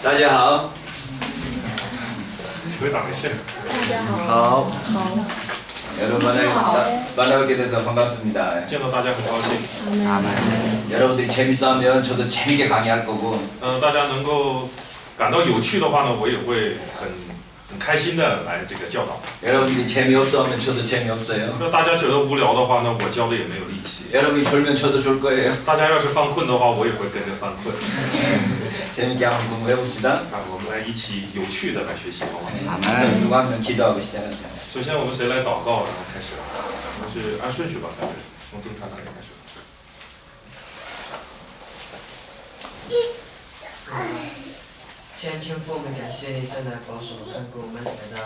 大家好。回答一下。大家好。好。 好。 여러분 만나뵙게 돼서 반갑습니다. 见到大家很高兴。 여러분들이 재밌어하면 저도 재밌게 강의할 거고. 大家能够感到有趣的话呢，我也会很开心的来这个教导。 여러분들이 재미없어하면 저도 재미없어요. 那大家觉得无聊的话呢，我教的也没有力气。 여러분이 졸면 저도 졸 거예요. 大家要是犯困的话，我也会跟着犯困。 재밌게 한번 공부해 봅시다. 我们来一起有趣的来学习，好吗？ 누구 한 명 기도하고 시작하죠. 首先我们谁来祷告，然后开始。我们是按顺序吧，开始，从正常哪里开始？ 天父，我们感谢你真的保守看顾我们来到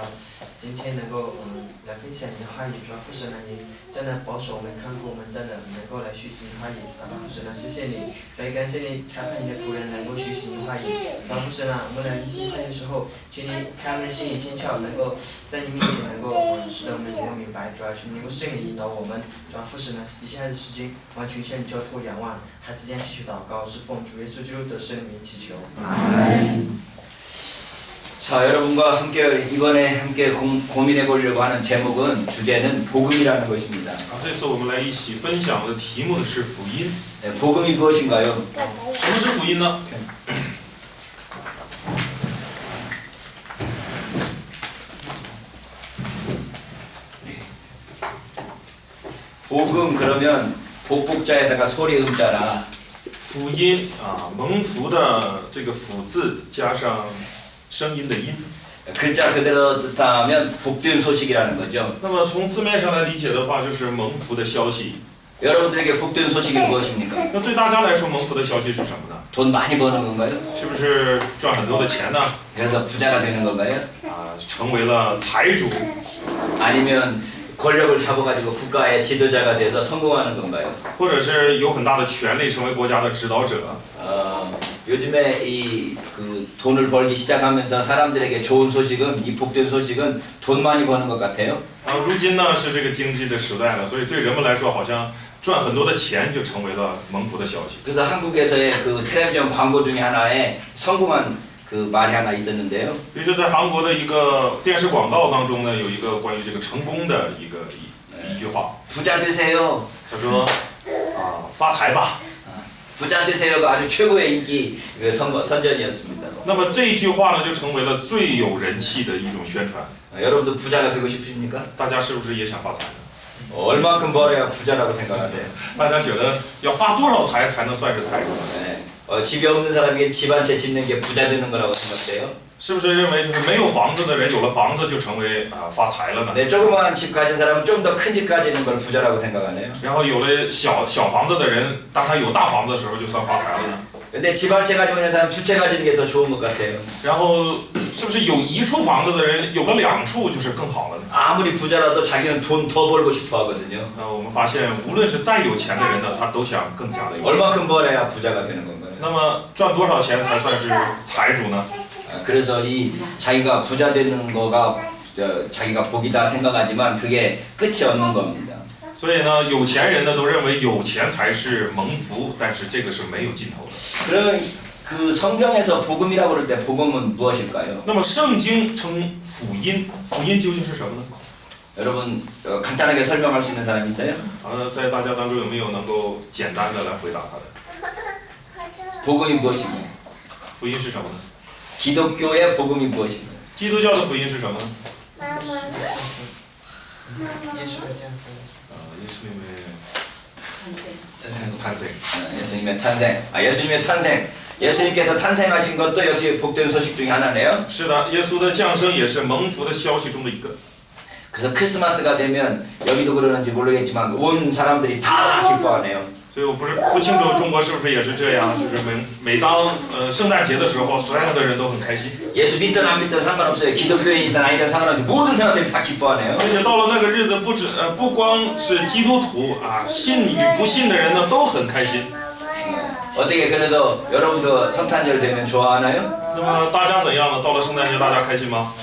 今天能够来分享你的话语，主要父神呢，你真的保守我们看顾我们，真的能够来学习你的话语，父神呢，谢谢你，主要感谢你裁判你的仆人能够学习你的话语，主要父神啊，我们来聆听话语的时候，请你开我们的心灵心窍，能够在你面前能够使得我们能够明白，主要是能够圣灵引导我们，主要父神呢，一切的时间完全向你交托仰望，孩子间祈求祷告是奉主耶稣基督的圣名祈求。 자, 여러분과 함께 이번에 함께 고민해 보려고 하는 제목은 주제는 복음이라는 것입니다. 这次我们来一起分享的题目是福音。 네, 복음이 무엇인가요? 什么是福音呢？ 복음 그러면 복복자에다가 소리 음자라. 福音啊，蒙福的这个福字加上声音的音。 글자 그대로 뜻하면 복된 소식이라는 거죠. 那么从字面上来理解的话，就是蒙福的消息。 여러분들에게 복된 소식이 무엇입니까? 那对大家来说，蒙福的消息是什么呢？ 돈 많이 버는 건가요? 是不是赚很多的钱呢？ 그래서 부자가 되는 건가요? 成为了财主， 아니면 권력을 잡아가지고 국가의 지도자가 돼서 성공하는 건가요? 或者是有很大的权力，成为国家的指导者？ 요즘에 그 돈을 벌기 시작하면서 사람들에게 좋은 소식은 이 복된 소식은 돈 많이 버는 것 같아요. 如今呢是这个经济的时代了，所以对人们来说，好像赚很多的钱就成为了蒙福的消息。 그래서 한국에서의 그 텔레비전 광고 중에 하나에 성공한 그 말이 하나 있었는데요. 于是，在韩国的一个电视广告当中呢，有一个关于这个成功的一句话， 부자 되세요. 他说发财吧。 부자 되세요가 아주 최고의 인기 그 선전이었습니다. 那么这一句话呢，就成为了最有人气的一种宣传。 여러분도 부자가 되고 싶으십니까? 大家是不是也想发财呢？ 얼마큼 벌어야 부자라고 생각하세요? 大家觉得要发多少财才能算是财主呢？ 네. 집이 없는 사람에게 집 한 채 짓는 게 부자 되는 거라고 생각돼요? 是不是认为就是没有房子的人有了房子就成为发财了呢？ 네, 조그마한 집 가진 사람은 좀 더 큰 집 가지는 걸 부자라고 생각하네요. 然后有了小房子的人，当他有大房子的时候就算发财了呢？ 근데 집 한 채 가지고 있는 사람 두 채 가지는 게 더 좋은 것 같아요. 然后是不是有一处房子的人有了两处就是更好了呢？ 아무리 부자라도 자기는 돈 더 벌고 싶어 하거든요. 我们发现无论是再有钱的人呢，他都想更加的有钱。 얼마큼 벌어야 부자가 되는 건가요? 那么赚多少钱才算是财主呢？ 그래서 이 자기가 부자 되는 거가 자기가 복이다 생각하지만 그게 끝이 없는 겁니다. 所以呢，有钱人呢都认为有钱才是蒙福，但是这个是没有尽头的。 그러면 그 성경에서 복음이라고 그럴 때 복음은 무엇일까요? 那么圣经称福音，福音究竟是什么呢？ 여러분 간단하게 설명할 수 있는 사람 있어요? 在大家当中有没有能够简单的来回答他的？ 복음이 무엇입니까? 福音是什么呢？ 기독교의 복음이 무엇입니까? 基督教的福音是什么呢？耶稣的降生。 예수님의 탄생. 예수님의 탄생. 예수님의 탄생. 예수님께서 탄생하신 것도 역시 복된 소식 중에 하나네요. 是的，耶稣的降生也是蒙福的消息中的一个。 그래서 크리스마스가 되면 여기도 그러는지 모르겠지만 온 사람들이 다 기뻐하네요. 所以我不清楚中国是不是也是这样，就是每当圣诞节的时候，所有的人都很开心。 예수 믿든 안 믿든 상관없어요. 기독교인이든 아니든 상관없어요. 모든 사람들이 다 기뻐하네요. 而且到了那个日子，不光是基督徒信与不信的人呢都很开心。 어떻게 그래도 여러분도 성탄절 되면 좋아하나요? 那么大家怎样呢？到了圣诞节，大家开心吗？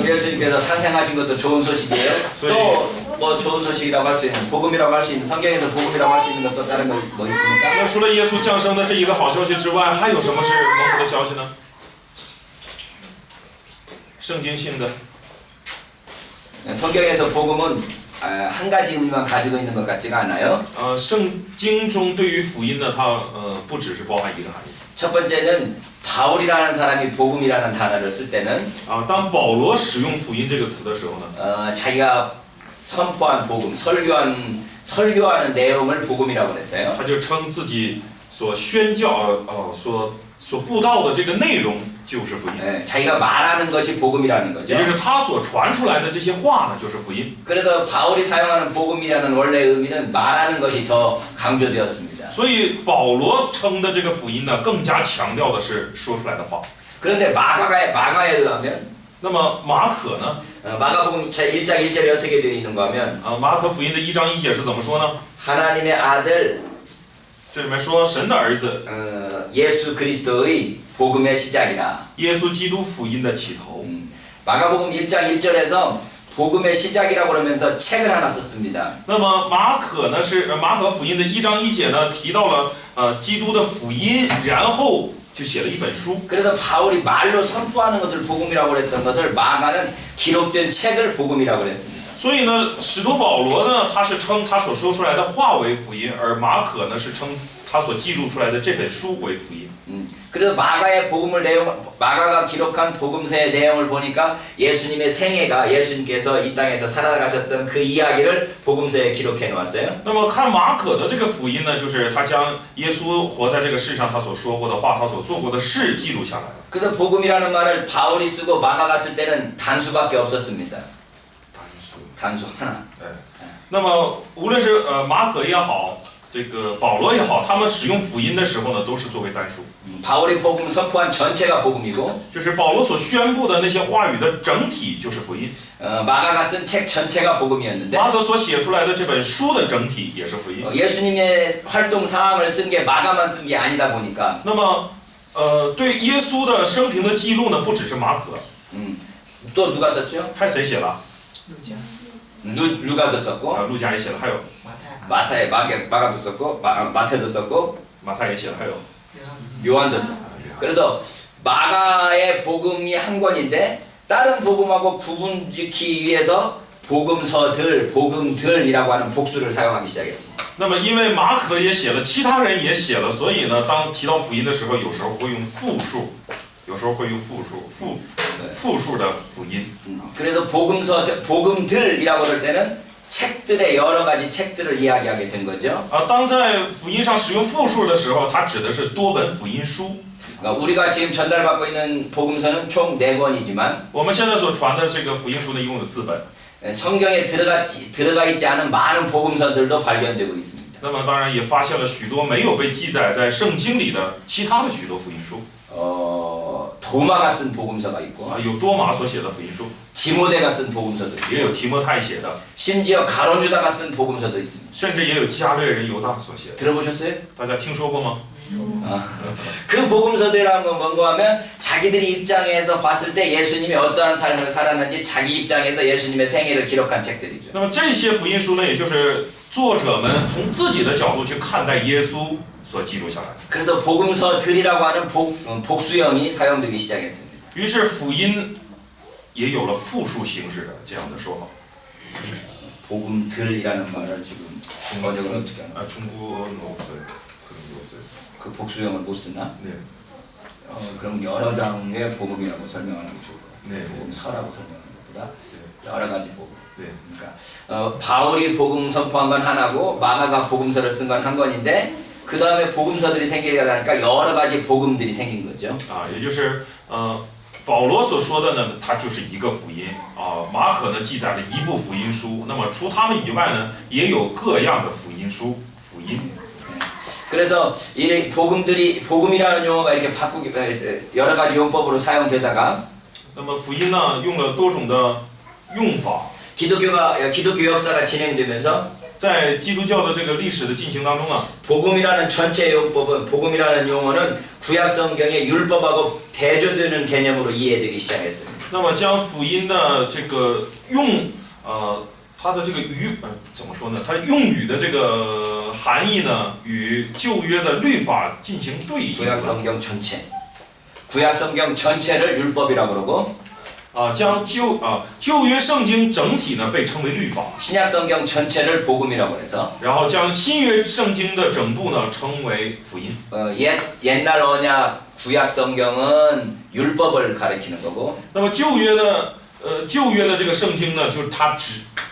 예수님께서 탄생하신 것도 좋은 소식이에요. 또 뭐 좋은 소식이라고 할 수 있는 복음이라고 할 수 있는 성경에서 복음이라고 할 수 있는 것도 다른 거 뭐 있습니까? 那除了耶稣降生的这一个好消息之外，还有什么是蒙福的消息呢？圣经性的。 성경에서 복음은 한 가지 의미만 가지고 있는 것 같지가 않아요. 圣经中对于福音呢，它不只是包含一个含义。 첫 번째는 바울이라는 사람이 복음이라는 단어를 쓸 때는 当保罗使用福音这个词的时候呢， 자기가 선포한 복음, 설교하는 내용을 복음이라고 그랬어요. 他就称自己所宣教所布道的这个内容就是福音， 자기가 말하는 것이 복음이라는 也 거죠. 就是他所传出来的这些话呢，就是福音。 그래서 바울이 사용하는 복음이라는 원래 의미는 말하는 것이 더 강조되었습니다. 所以保罗称的这个福音呢，更加强调的是说出来的话。 그런데 마가에 의하면 那么马可呢？ 마가복음 1장 1절에 어떻게 되어 있는가 하면 马可福音的1章1节是怎么说呢？ 하나님의 아들 这里面说神的儿子 예수 그리스도의 복음의 시작이라. 耶稣基督福音的起头。 마가복음 1장 1절에서 복음의 시작이라고 그러면서 책을 하나 썼습니다. 那么马可呢是马可福音的1章1节呢提到了基督的福音，然后就写了一本书。 그래서 바울이 말로 선포하는 것을 복음이라고 그랬던 것을 마가는 기록된 책을 복음이라고 그랬습니다. 所以呢，使徒保罗呢，他是称他所说出来的话为福音，而马可呢是称他所记录出来的这本书为福音。 그래서 마가가 기록한 복음서의 내용을 보니까 예수님의 생애가 예수님께서 이 땅에서 살아가셨던 그 이야기를 복음서에 기록해 놓았어요. 那么看马可的这个福音呢，就是他将耶稣活在这个世上他所说过的话，他所做过的事记录下来了。 그래서 복음이라는 말을 바울이 쓰고 마가가 쓸 때는 단수밖에 없었습니다. 단수 하나. 那么无论是马可也好，这个保罗也好，他们使用福音的时候呢，都是作为单数。 바울이 복음 선포한 전체가 복음이고 就是保罗所宣布的那些话语的整体就是福音。 마가가 쓴 책 전체가 복음이었는데 马可所写出来的这本书的整体也是福音。 예수님의 활동 사항을 쓴 게 마가만 쓴 게 아니다 보니까 那么对耶稣的生平的记录呢，不只是马可， 또 누가 썼죠? 还有谁写了？ 루가도 썼고 路加也写了，还有 마가도 썼고 마태도 썼고 马太也写了，还有 요한도 썼고. 그래서 마가의 복음이 한 권인데 다른 복음하고 구분짓기 위해서 복음들이라고 하는 복수를 사용하기 시작했습니다. 那么因为马可也写了，其他人也写了，所以呢，当提到福音的时候，有时候会用复数，有时候会用复数的福音。 그래서 복음들이라고 그럴 때는 책들의 여러 가지 책들을 이야기하게 된 거죠. 当在福音上使用复数的时候，它指的是多本福音书。 그러니까 우리가 지금 전달받고 있는 복음서는 총 4권이지만 我们现在所传的这个福音书呢，一共有4本。 성경에 들어가 있지 않은 많은 복음서들도 발견되고 있습니다. 那么当然也发现了许多没有被记载在圣经里的其他的许多福音书。 도마가 쓴 복음서가 있고 有多马所写的福音书， 디모데가 쓴 복음서도 있고 也有提摩太写的， 심지어 가론 유다가 쓴 복음서도 있습니다. 甚至也有加略人犹大所写的。 들어보셨어요? 大家听说过吗？ 그 복음서들이라는 건 뭔가 하면 자기들이 입장에서 봤을 때 예수님이 어떠한 삶을 살았는지 자기 입장에서 예수님의 생애를 기록한 책들이죠. 那么这些福音书呢，也就是作者们从自己的角度去看待耶稣所记录下来的。 그래서 복음서들이라고 하는 복수형이 사용되기 시작했습니다. 于是福音也有了复数形式的这样的说法。 복음들이라는 말을 지금 번역을 어떻게 하나? 중국어는 없어요. 그런 게 없어요. 그 복수형을 못 쓰나? 네. 그럼 여러 장의 복음이라고 설명하는 게 좋을 것 같아요. 네. 복음서라고 설명하는 것보다 네. 여러 가지 복음. 네. 그러니까 바울이 복음 선포한 건 하나고 마가가 복음서를 쓴 건 한 권인데 그 다음에 복음서들이 생기게 되니까 여러 가지 복음들이 생긴 거죠. 也就是保罗所说的呢，它就是一个福音啊。马可呢记载了一部福音书，那么除他们以外呢，也有各样的福音书、福音。 그래서 이 복음이라는 용어가 이렇게 여러 가지 용법으로 사용되다가 那么福音呢用了多种的用法， 기독교 역사가 진행되면서 在基督教的这个历史的进行当中啊， 복음이라는 전체 용법은 복음이라는 용어는 구약 성경의 율법하고 대조되는 개념으로 이해되기 시작했습니다. 那么将福音的这个它的这个怎么说呢？它用语的这个含义呢，与旧约的律法进行对应。 구약 성경 전체를 율법이라고 그러고 将旧约圣经整体呢被称为律法， 신약 성경 전체를 복음이라고 해서 然后将新约圣经的整部呢称为福音。 옛날 언약 구약 성경은 율법을 가리키는 거고 那么旧约的这个圣经呢，就是它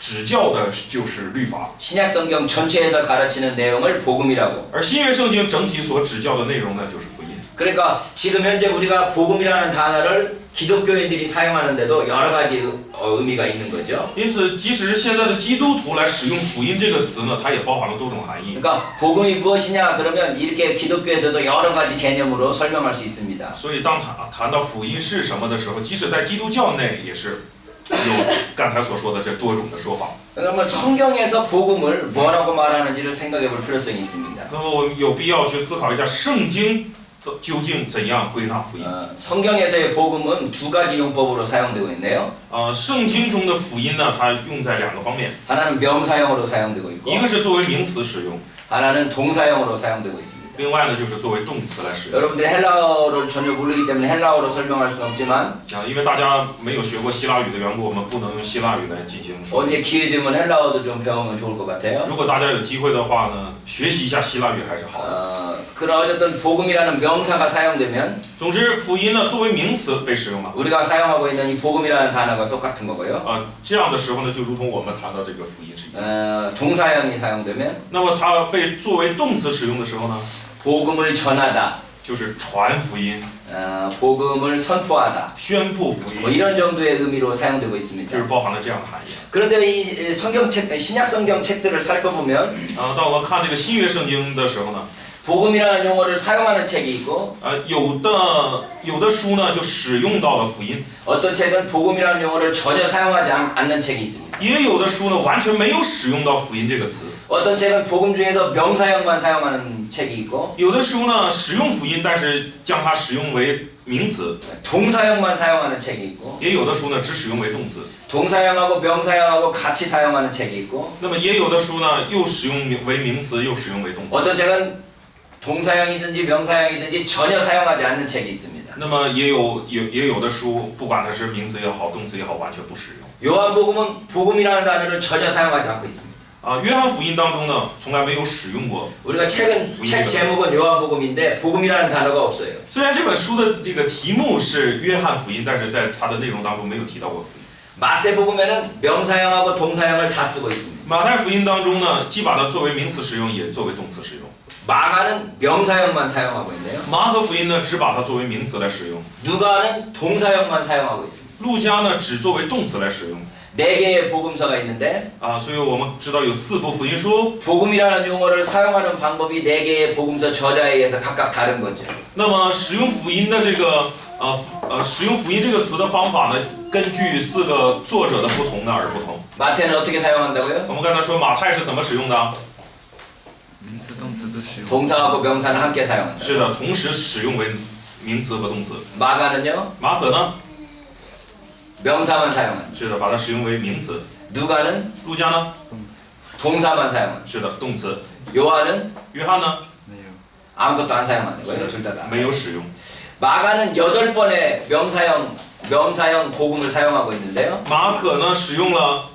指教的就是律法， 신약 성경 전체에서 가르치는 내용을 복음이라고. 而新约圣经整体所指教的内容呢就是福音。 그러니까 지금 현재 우리가 복음이라는 단어를 기독교인들이 사용하는데도 여러 가지 의미가 있는 거죠. 因此，即使是现在的基督徒来使用福音这个词呢，它也包含了多种含义。 그러니까 복음이 무엇이냐 그러면 이렇게 기독교에서도 여러 가지 개념으로 설명할 수 있습니다. 所以，当谈到福音是什么的时候，即使在基督教内也是有刚才所说的这多种的说法。 그러면 성경에서 복음을 뭐라고 말하는지를 생각해 볼 필요성이 있습니다. 那么，我们有必要去思考一下圣经究竟怎样归纳福音。 성경에서의 복음은 두 가지 용법으로 사용되고 있네요. 圣经中的福音呢，它用在两个方面， 하나는 명사형으로 사용되고 있고 一个是作为名词使用， 하나는 동사형으로 사용되고 있습니다. 另外呢就是作为动词来使用。 여러분들이 헬라어를 전혀 모르기 때문에 헬라어로 설명할 수는 없지만 因为大家没有学过希腊语的缘故，我们不能用希腊语来进行说。 언제 기회 되면 헬라어도 좀 배우면 좋을 것 같아요. 如果大家有机会的话呢，学习一下希腊语还是好的。 그러나 어쨌든 복음이라는 명사가 사용되면 总之，福音呢作为名词被使用了。 우리가 사용하고 있는 이 복음이라는 단어가 똑같은 거고요. 这样的时候呢，就如同我们谈到这个福音是一样。 동사형이 사용되면 那么它被作为动词使用的时候呢， 복음을 전하다, 就是传福音、 복음을 선포하다 宣布福 뭐 音， 이런 정도의 의미로 사용되고 就 있습니다. 是包含了这样的含义。 그런데 이 성경책, 신약 성경 책들을 살펴보면 当我们看这个新约圣经的时候呢， 복음이라는 용어를 사용하는 책이 있고 有的书呢就使用到了福音， 어떤 책은 복음이라는 용어를 전혀 사용하지 않는 책이 있습니다. 也有的书呢完全没有使用到福音这个词。 어떤 책은 복음 중에서 명사형만 사용하는 책이 있고 有的书呢使用福音，但是将它使用为名词； 동사형만 사용하는 책이 있고 也有的书呢只使用为动词。 동사형하고 명사형하고 같이 사용하는 책이 있고 那么也有的书呢又使用为名词，又使用为动词。 어떤 책은 동사형이든지 명사형이든지 전혀 사용하지 않는 책이 있습니다. 那么也有的书，不管它是名词也好，动词也好，完全不使用。 요한복음은 복음이라는 단어를 전혀 사용하지 않고 있습니다. 约翰福音当中呢，从来没有使用过。 우리가 책 제목은 요한복음인데 복음이라는 단어가 없어요. 虽然这本书的这个题目是约翰福音，但是在它的内容当中没有提到过福音。 마태복음에는 명사형하고 동사형을 다 쓰고 있습니다. 马太福音当中呢，既把它作为名词使用，也作为动词使用。 마가는 명사형만 사용하고 있네요. 马可福音呢，只把它作为名词来使用。 누가는 동사형만 사용하고 있습니다. 路加呢，只作为动词来使用。 4개의 복음서가 있는데 所以我们知道有4部福音书。 복음이라는 용어를 사용하는 방법이 4개의 복음서 저자에 의해서 각각 다른 거죠. 那么使用福音的这个使用福音这个词的方法呢，根据4个作者的不同呢而不同。 마태는 어떻게 사용한다고요? 我们刚才说马太是怎么使用的？ 名词、动词都使用。 동사하고 명사는 함께 사용한다. 是的，同时使用为名词和动词。 마가는요? 马可呢？ 명사만 사용한다. 是的，把它使用为名词。 누가는 路加呢？ 동사만 사용한다. 是的，动词。 요한은 约翰呢？ 没有。 아무것도 안 사용한다고요. 둘 다. 没有使用。 마가는 8번의 명사형 복음을 사용하고 있는데요. 马可呢使用了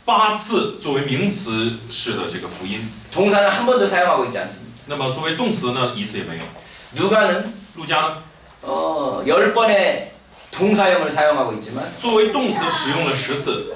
8次作为名词式的这个福音， 동사는 한 번도 사용하고 있지 않습니다. 那么作为动词呢一次也没有。 누가는 路加呢 10번의 동사형을 사용하고 있지만 作为动词使用了10次，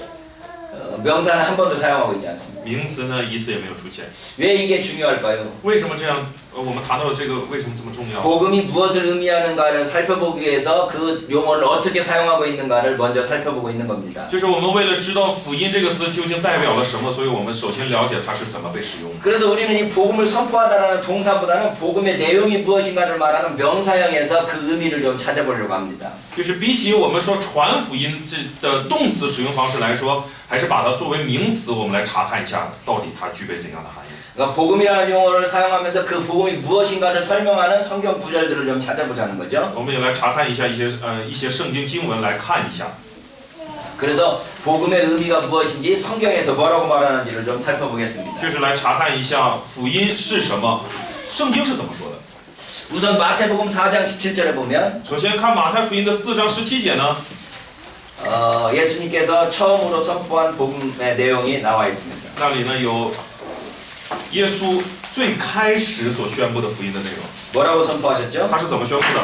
명사는 한 번도 사용하고 있지 않습니다. 名词呢一次也没有出现。 왜 이게 중요할까요? 为什么这样？我们谈到了这个为什么这么重要？ 복음이 무엇을 의미하는가를 살펴보기 위해서 그 용어를 어떻게 사용하고 있는가를 먼저 살펴보고 있는 겁니다. 就是我们为了知道福音这个词究竟代表了什么，所以我们首先了解它是怎么被使用的。 그래서 우리는 이 복음을 선포하다라는 동사보다는 복음의 내용이 무엇인가를 말하는 명사형에서 그 의미를 좀 찾아보려고 합니다. 就是比起我们说传福音这的动词使用方式来说，还是把它作为名词，我们来查看一下到底它具备怎样的含义。 그러니까 복음이라는 용어를 사용하면서 그 복음이 무엇인가를 설명하는 성경 구절들을 좀 찾아보자는 거죠. 我们也来查看一下一些圣经经文来看一下。 그래서 복음의 의미가 무엇인지 성경에서 뭐라고 말하는지를 좀 살펴보겠습니다. 就是来查看一下福音是什么，圣经是怎么说的。 우선 마태복음 4장 17절에 보면 首先看马太福音的4章17节呢， 예수님께서 처음으로 선포한 복음의 내용이 나와 있습니다. 那里呢有耶稣最开始所宣布的福音的内容。 뭐라고 선포하셨죠? 他是怎么宣布的？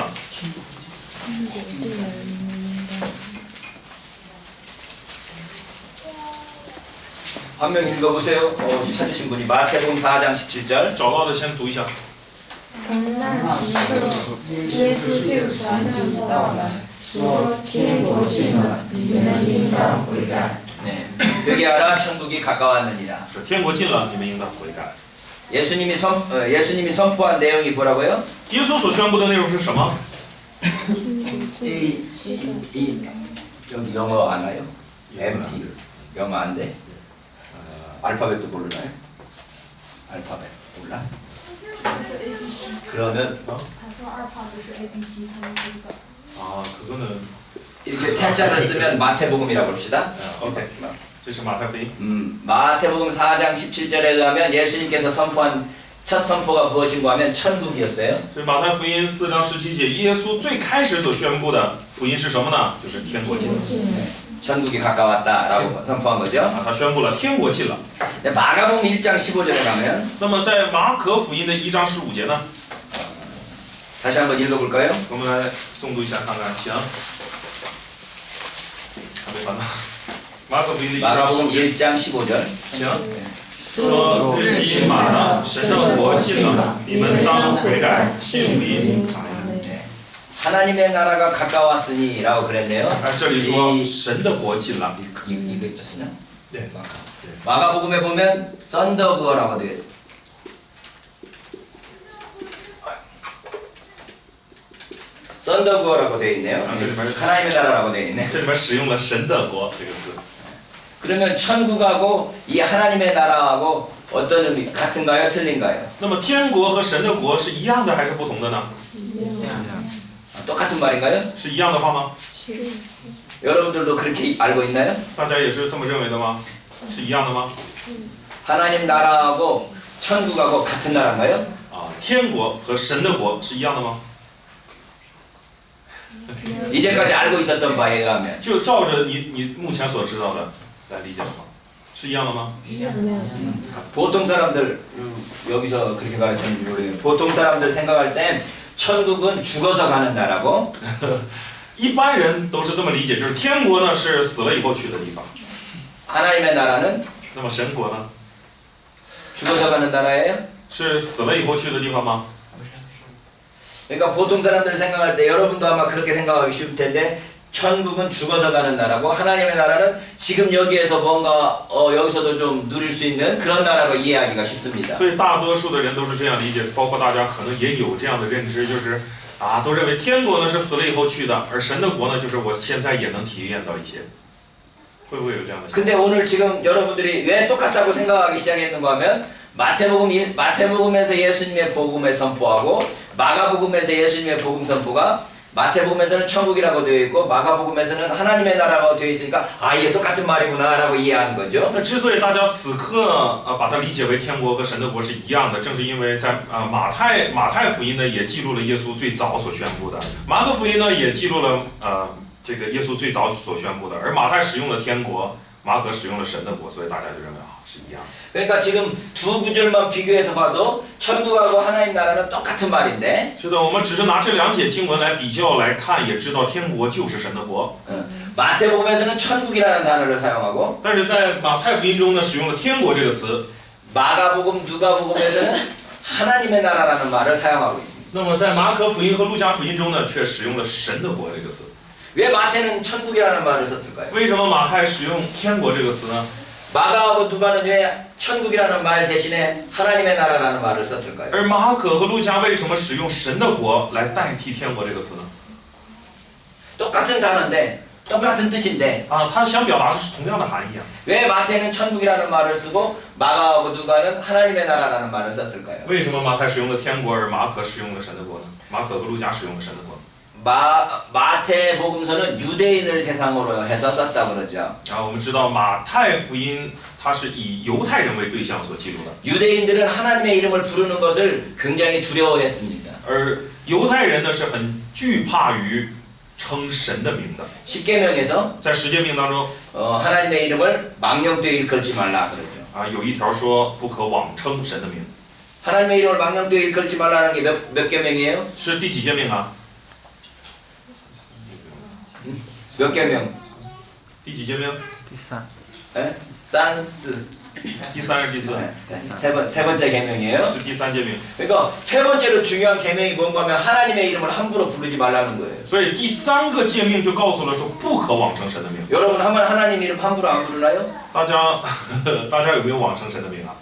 한 명 읽어보세요. 찾으신 분이 마태복음 4장 17절. 找到的先读一下。 从那时候，耶稣就传旨到了，说：“天国近了，你们应当悔改。” 네. 회개하라 천국이 가까웠느니라. 是天国近了，你们应当悔改。 예수님이 선포한 내용이 뭐라고요? 耶稣所宣布的内容是什么？ 여기 영어 안 와요? MT 영어 안 돼? 알파벳도 모르나요? 알파벳 몰라? 그러면 他说二胖子是 A B C，他们这个。 啊，可能 이렇게 태자를 쓰면 마태복음이라고 봅시다. OK，这是马太福音。 마태복음 4장 17절에 의하면 예수님께서 선포한 첫 선포가 무엇인고 하면 천국이었어요. 这马太福音4章17节，耶稣最开始所宣布的福音是什么呢？就是天国近了。 천국이 가까웠다라고 선포한 거죠. 啊，他宣布了天国近了。 마가복음 1장 15절에 가면 那么在马可福音的1章15节呢， 다시 한번 읽어볼까요? 我们来诵读一下看看，请。还没翻到。马可福音的1章 마가복음 15节， 1장 15절. 请。说日期满了，神的国近了，你们当悔改，信福音。 하나님의 나라가 가까웠으니라고 그랬네요. 这里说神的国近了。 이거 있었으냐? 네. 마가복음에 보면 썬더그어라고 되어 있어요. 썬더그어라고 되어 있네요. 하나님의 나라라고 되어 있네. 这里面使用了神的国这个字。 그러면 천국하고 이 하나님의 나라하고 어떤 의미 같은가요? 틀린가요? 那么天国和神的国是一样的还是不同的呢？ 똑같은 말인가요? 是一样的话吗？ 여러분들도 그렇게 알고 있나요? 大家也是这么认为的吗？是一样的吗？ 하나님 나라하고 천국하고 같은 나라인가요? 啊，天国和神的国是一样的吗？ 이제까지 알고 있었던 바에 의하면 就照着你目前所知道的来理解的话，是一样的吗？ 보통 사람들 여기서 그렇게 가르치는지 모르겠어요. 보통 사람들 생각할 땐 천국은 죽어서 가는 나라고 一般人都是这么理解，就是天国呢是死了以后去的地方， 하나님의 나라는 那么神国呢 죽어서 가는 나라예요? 是死了以后去的地方吗？ 그러니까 보통 사람들 생각할 때 여러분도 아마 그렇게 생각하기 쉬울 텐데 천국은 죽어서 가는 나라고 하나님의 나라는 지금 여기에서 뭔가 여기서도 좀 누릴 수 있는 그런 나라로 이해하기가 쉽습니다. 所以大多数的人都是这样理解，包括大家可能也有这样的认知，就是啊，都认为天国呢是死了以后去的，而神的国呢就是我现在也能体验到一些，会不会有这样的想法？ 근데 오늘 지금 여러분들이 왜 똑같다고 생각하기 시작했는가 하면 마태복음에서 예수님의 복음을 선포하고 마가복음에서 예수님의 복음 선포가 마태복음에서는 천국이라고 되어 있고 마가복음에서는 하나님의 나라라고 되어 있으니까 아 이게 똑같은 말이구나 라고 이해하는 거죠. 那之所以大家此刻把它理解为天国和神的国是一样的，正是因为在马太福音呢也记录了耶稣最早所宣布的，马可福音呢也记录了这个耶稣最早所宣布的，而马太使用了天国，马可使用了神的国，所以大家就认为是一样的。 그러니까 지금 두 구절만 비교해서 봐도 천국하고 하나님 나라는 똑같은 말인데 是的，我们只是拿这两节经文来比较来看，也知道天国就是神的国。 마태복음에서는 천국이라는 단어를 사용하고 但是在马太福音中呢，使用了天国这个词。 마가복음, 누가복음에서는 하나님의 나라라는 말을 사용하고 있습니다. 那么在马可福音和路加福音中呢，却使用了神的国这个词。 왜 마태는 천국이라는 말을 썼을까요? 为什么马太使用天国这个词呢？ 마가하고 누가는 왜 천국이라는 말 대신에 하나님의 나라라는 말을 썼을까요? 而马可和路加为什么使用神的国来代替天国这个词呢？ 똑같은 단어인데 똑같은 뜻인데 啊，他想表达的是同样的含义啊。 왜 마태는 천국이라는 말을 쓰고 마가하고 누가는 하나님의 나라라는 말을 썼을까요? 为什么马太使用了天国，而马可使用了神的国呢？马可和路加使用了神的国。 마태복음서는 유대인을 대상으로 해서 썼다고 그러죠. 啊，我们知道马太福音它是以犹太人为对象所记录的， 유대인들은 하나님의 이름을 부르는 것을 굉장히 두려워했습니다. 而犹太人呢是很惧怕于称神的名的。 십계명에서 在十诫命当中 하나님의 이름을 망령되이 일컬지 말라 그러죠. 有一条说不可妄称神的名， 하나님의 이름을 망령되이 일컬지 말라는 게 몇 계명이에요? 是第几诫命啊？ 몇 계명? 第几诫命？ 第三， 에? 산스 第三还是第四？ 세 번째 계명이에요. 是第三诫命。 그러니까 세 번째로 중요한 계명이 뭔가 하면 하나님의 이름을 함부로 부르지 말라는 거예요. 所以第三个诫命就告诉了说不可妄称神的名。 여러분 하면 하나님 이름 함부로 안 부르나요? 大家有没有妄称神的名啊？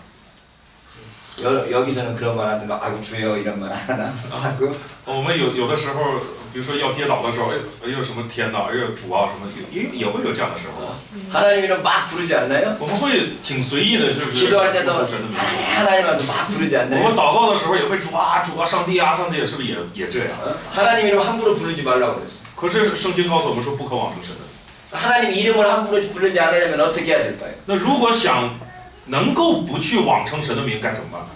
여기서는 그런 말 하면서 아이고 주여 이런 말 안 하나 자꾸 我们有的时候，比如说要跌倒的时候，哎呦什么天哪，哎呦主啊什么，也会有这样的时候。 하나님 이름 막 부르지 않나요? 我们会挺随意的，就是呼 기도할 때도 求神的名。 하나님한테 막 부르지 我 않나요? 们祷告的时候也会主啊主啊上帝啊上帝，是不是也这样？ 하나님 이름 함부로 부르지 말라고 그랬어. 可是圣经告诉我们说不可妄称神的。 하나님 이름을 함부로 부르지 않으려면 어떻게 해야 될까요? 那如果想能够不去妄称神的名，该怎么办呢？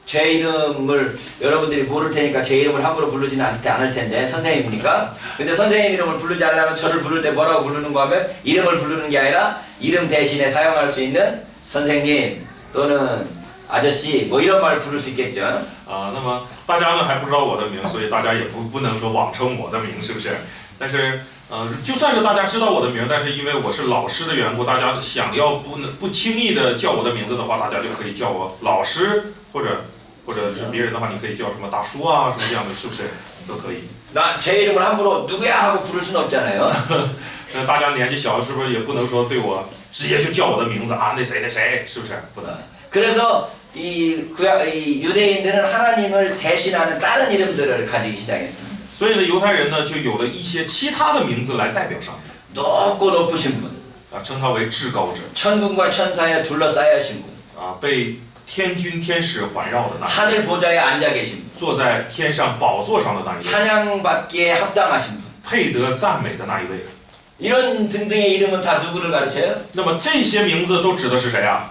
제 이름을 여러분들이 모를 테니까 제 이름을 함부로 부르지는 않을 텐데 선생님이니까. 근데 선생님 이름을 부르지 않으려면 저를 부를 때 뭐라고 부르는가 하면 이름을 부르는 게 아니라 이름 대신에 사용할 수 있는 선생님 또는 아저씨 뭐 이런 말 부를 수 있겠죠. 那么大家呢还不知道我的名，所以大家也不能说妄称我的名，是不是？但是就算是大家知道我的名，但是因为我是老师的缘故，大家想要不轻易的叫我的名字的话，大家就可以叫我老师，或者是别人的话，你可以叫什么大叔啊什么这样的，是不是都可以？ 나 제 이름을 함부로 누구야 하고 부를 수는 없잖아요. 那大家年纪小是不是也不能说对我直接就叫我的名字啊？那谁，是不是？不能。 그래서 이 유대인들은 하나님을 대신하는 다른 이름들을 가지기 시작했습니다. 所以呢，犹太人呢就有了一些其他的名字来代表上帝 높고 높으신 분, 称他为至高者 천군과 천사에 둘러싸여 하신 분, 被天军天使环绕的那一位， 하늘 보좌에 앉아 계신 분, 坐在天上宝座上的那一位， 찬양받기에 합당하신 분. 配得赞美的那一位。 이런 등등의 이름은 다 누구를 가르쳐요? 那么这些名字都指的是谁啊？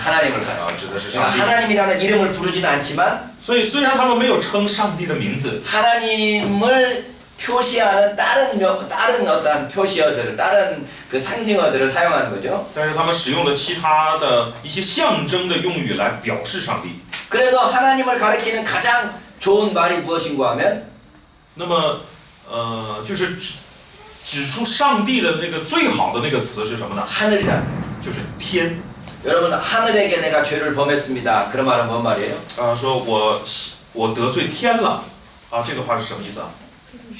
하나님을 가르쳐요. 指的是上 그러니까 帝。 하나님이라는 이름을 부르지는 않지만 所以虽然他们没有称上帝的名字， 하나님을 표시하는 다른 어떤 표시어들을 다른 그 상징어들을 사용하는 거죠. 但是他们使用了其他的一些象征的用语来表示上帝。 그래서 하나님을 가리키는 가장 좋은 말이 무엇인가 하면 那么，就是指出上帝的那个最好的那个词是什么呢？ 하늘이라는 就是天。 여러분 하늘에게 내가 죄를 범했습니다. 그런 말은 뭔 말이에요? 说我得罪天了，这个话是什么意思啊？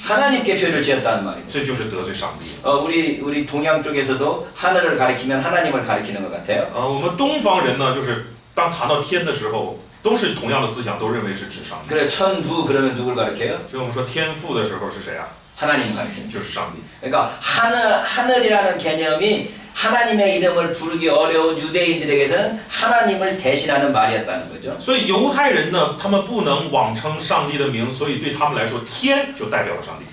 하나님께 죄를 지었다는 말이죠. 这就是得罪上帝。 우리 동양 쪽에서도 하늘을 가리키면 하나님을 가리키는 것 같아요. 我们东方人呢，就是当谈到天的时候，都是同样的思想，都认为是指上帝。 그래 천부 그러면 누굴 가리켜요? 所以我们说天父的时候是谁啊？ 하나님 가리키는. 就是上帝。 그러니까 하늘이라는 개념이 하나님의 이름을 부르기 어려운 유대인들에게서는 하나님을 대신하는 말이었다는 거죠. 所以犹太人呢，他们不能妄称上帝的名，所以对他们来说，天就代表了上帝。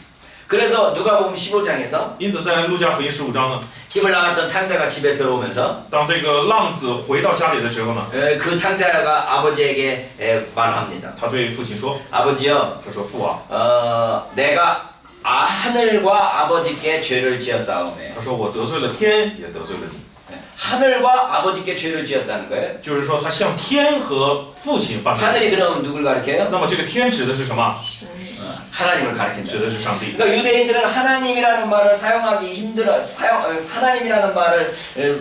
그래서 누가복음 15장에서 因此，在路加福音15章呢， 집을 나갔던 탕자가 집에 들어오면서 当这个浪子回到家里的时候呢， 그 탕자가 아버지에게 말합니다. 他对父亲说 아버지요, 他说父啊， 내가 하늘과 아버지께 죄를 지었사오매. 他说我得罪了天，也得罪了你。 하늘과 아버지께 죄를 지었다는 거예요. 就是说他向天和父亲犯罪。 하늘이 그럼 누굴 가리켜요? 那么这个天指的是什么？ 하나님을 가리킨다. 指的是上帝。 그러니까 유대인들은 하나님이라는 말을 사용하기 하나님이라는 말을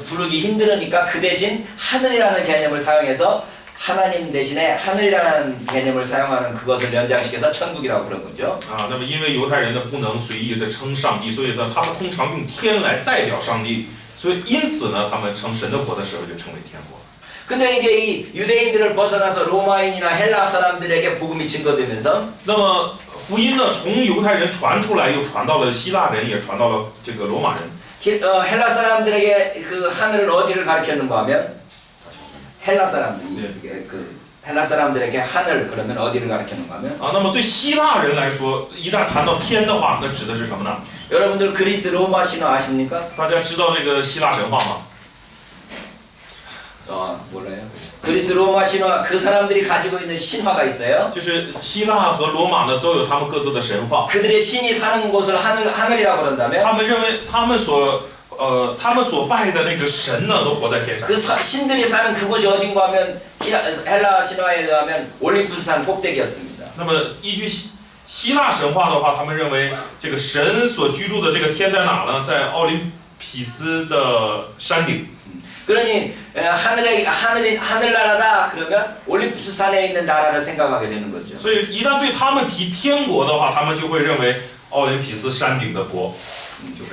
부르기 힘들으니까 그 대신 하늘이라는 개념을 사용해서 하나님 대신에 하늘이라는 개념을 사용하는 그것을 연장시켜서 천국이라고 그런 거죠. 那么因为犹太人呢不能随意的称上帝，所以呢他们通常用天来代表上帝，所以因此呢他们称神的国的时候就称为天国。 근데 이제 이 유대인들을 벗어나서 로마인이나 헬라 사람들에게 복음이 증거되면서 那么福音呢从犹太人传出来，又传到了希腊人，也传到了这个罗马人。 헬라 사람들에게 그 하늘은 어디를 가리켰는가 하면 헬라 사람들이 그 헬라 사람들에게 하늘 그러면 어디를 가리켰는가 하면 那么对希腊人来说，一旦谈到天的话，那指的是什么呢？ 여러분들 그리스 로마 신화 아십니까? 大家知道这个希腊神话吗？ 몰라요. 그리스 로마 신화 그 사람들이 가지고 있는 신화가 있어요. 就是希腊和罗马呢都有他们各自的神话， 그들의 신이 사는 곳을 하늘이라고 그런다면 他们认为他们所拜的那个神呢都活在天上。 그 신들이 사는 그곳이 어딘가 하면 헬라 신화에 의하면 올림푸스 산 꼭대기였습니다. 那么依据希腊神话的话，他们认为这个神所居住的这个天在哪呢？在奥林匹斯的山顶。 그러니 하늘나라다 그러면 올림푸스 산에 있는 나라를 생각하게 되는 거죠. 所以一旦对他们提天国的话，他们就会认为奥林匹斯山顶的国。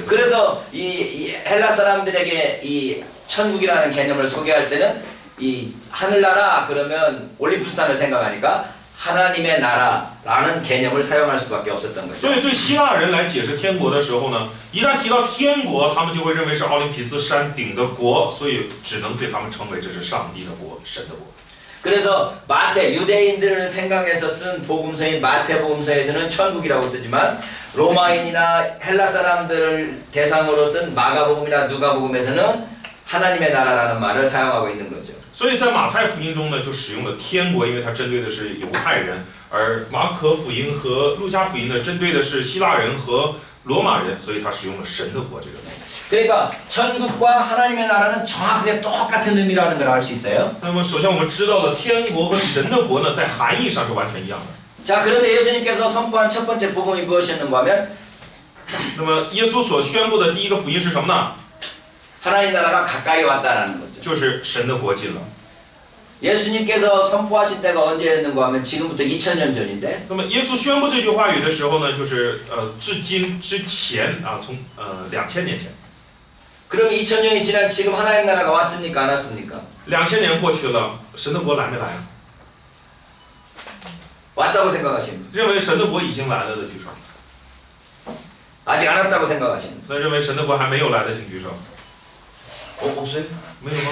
그래서 이 헬라 사람들에게 이 천국이라는 개념을 소개할 때는 이 하늘나라 그러면 올림푸스 산을 생각하니까 하나님의 나라라는 개념을 사용할 수밖에 없었던 거죠. 所以对希腊人来解释天国的时候呢，一旦提到天国，他们就会认为是奥林匹斯山顶的国，所以只能对他们称为这是上帝的国，神的国。 그래서 유대인들을 생각해서 쓴 복음서인 마태복음서에서는 천국이라고 쓰지만 로마인이나 헬라 사람들을 대상으로 쓴 마가복음이나 누가복음에서는 하나님의 나라라는 말을 사용하고 있는 거죠. 所以在马太福音中呢，就使用了天国，因为它针对的是犹太人；而马可福音和路加福音呢，针对的是希腊人和罗马人，所以它使用了神的国这个词。 그러니까 천국과 하나님의 나라는 정확하게 똑같은 의미라는 걸 알 수 있어요. 那么首先我们知道了天国和神的国呢，在含义上是完全一样的。 자, 그런데 예수님께서 선포한 첫 번째 복음이 무엇이었는가 하면 那么耶稣所宣布的第一个福音是什么呢？ 하나님 나라가 가까이 왔다라는 거죠. 就是神的国近了。 예수님께서 선포하신 때가 언제였는가 하면 지금부터 2000년 전인데 那么耶稣宣布这句话语的时候呢，就是至今之前啊，从2000年前。 그럼 2000년이 지난 지금 하나님 나라가 왔습니까 안 왔습니까? 2000年过去了，神的国来没来啊？ 왔다고 생각하십니까? 认为神的国已经来了的举手。 아직 안 왔다고 생각하십니까? 那认为神的国还没有来的请举手。 없어요? 没有吗？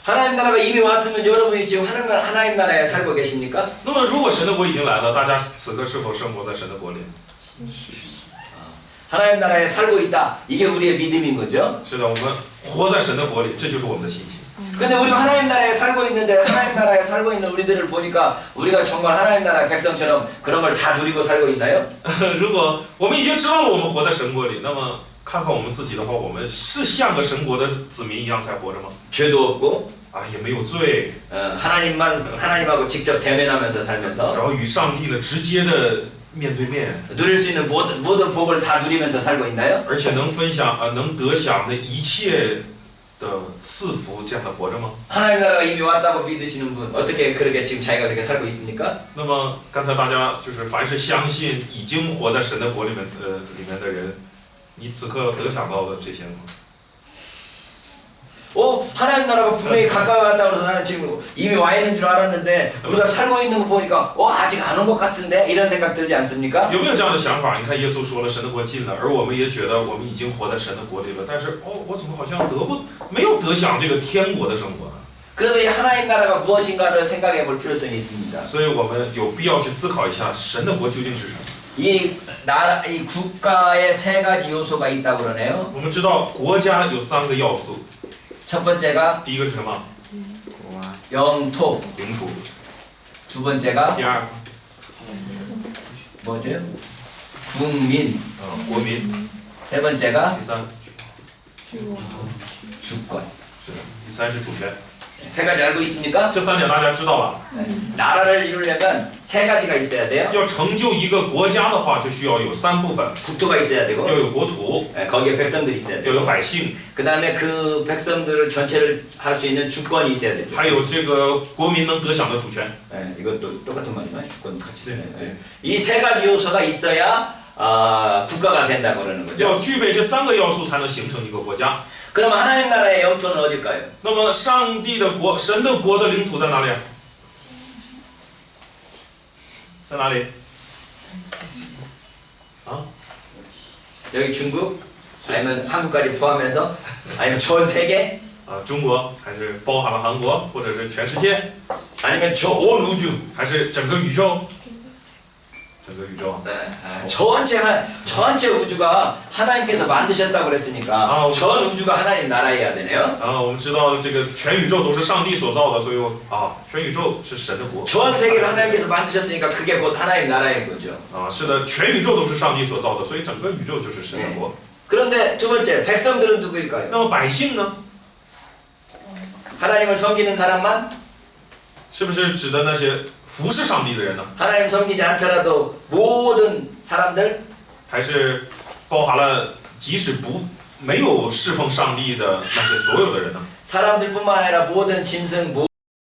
하나님 나라가 이미 왔으면 여러분이 지금 하나님 나라에 살고 계십니까? 那么如果神的国已经来了，大家此刻是否生活在神的国里？ 하나님 나라에 살고 있다. 이게 우리의 믿음인 거죠. 是的，我们活在神的国里，这就是我们的信心。 근데 우리가 하나님 나라에 살고 있는데 하나님 나라에 살고 있는 우리들을 보니까 우리가 정말 하나님 나라의 백성처럼 그런 걸 다 누리고 살고 있나요? 如果我们已经知道了我们活在神国里，那么看看我们自己的话，我们是像个神国的子民一样在活着吗？ 죄도 없고 啊，也没有罪， 하나님하고 직접 대면하면서 살면서 然后与上帝呢直接的面对面， 누릴 수 있는 모든 복을 다 누리면서 살고 있나요? 而且能分享能得享那一切的赐福，这样的活着吗？ 하나님 나라가 이미 왔다고 믿으시는 분 어떻게 그렇게 지금 자기가 그렇게 살고 있습니까? 那么刚才大家就是凡是相信已经活在神的国里面的人，你此刻得享到了这些吗？ 하나님 나라가 분명히 가까이 왔다고 그래서 나는 지금 이미 와 있는 줄 알았는데 우리가 살고 있는 거 보니까 아직 안 온 것 같은데 이런 생각 들지 않습니까? 有没有这样的想法？你看耶稣说了神的国近了，而我们也觉得我们已经活在神的国里了，但是我怎么好像没有得享这个天国的生活呢？ 그래서 이 하나님 나라가 무엇인가를 생각해 볼 필요성이 있습니다. 所以我们有必要去思考一下神的国究竟是什么。 이 국가에 세 가지 요소가 있다고 그러네요. 我们知道国家有3个要素， 첫 번째가 第一个是什么？ 영토, 领土。 두 번째가 第二， 뭐죠? 국민, 国民。 세 번째가 第三， 주권. 是的，第三是主权。 세 가지 알고 있습니까? 这3点大家知道吧？ 나라를 이루려면 세 가지가 있어야 돼요. 要成就一个国家的话，就需要有3部分， 국토가 있어야 되고 要有国土， 거기에 백성들이 있어야 要 돼요. 有百姓， 그 다음에 그 백성들을 전체를 할 수 있는 주권이 있어야 되죠. 还有这个国民能得享的主权。 이것도 똑같은 말이지만 주권 같이 쓰네요. 네. 이 세 가지 요소가 있어야 국가가 된다고 그러는 거죠. 要具备这3个要素，才能形成一个国家。 그럼 하나님 나라의 영토는 어딜까요? 那么上帝的国、神的国的领土在哪里？在哪里？ 여기 중국? 아니면 한국까지 포함해서? 아니면 전 세계? 中国还是包含了韩国，或者是全世界， 아니면 저 온 우주? 还是整个宇宙？整个宇宙。 전체 우주가 하나님께서 만드셨다고 그랬으니까 아, 전 우주가 하나님 나라여야 되네요. 我们知道这个全宇宙都是上帝所造的，所以全宇宙是神的国。 전 세계를 하나님께서 만드셨으니까 그게 곧 하나님 나라인 거죠. 是的，全宇宙都是上帝所造的，所以整个宇宙就是神的国。 그런데 두 번째, 백성들은 누구일까요? 那么百姓呢？ 하나님을 섬기는 사람만? 是不是指的那些服侍上帝的人呢？ 하나님 섬기지 않더라도 모든 사람들? 还是包含了即使没有侍奉上帝的那些所有的人呢？ 사람들뿐만 아니라 모든 짐승,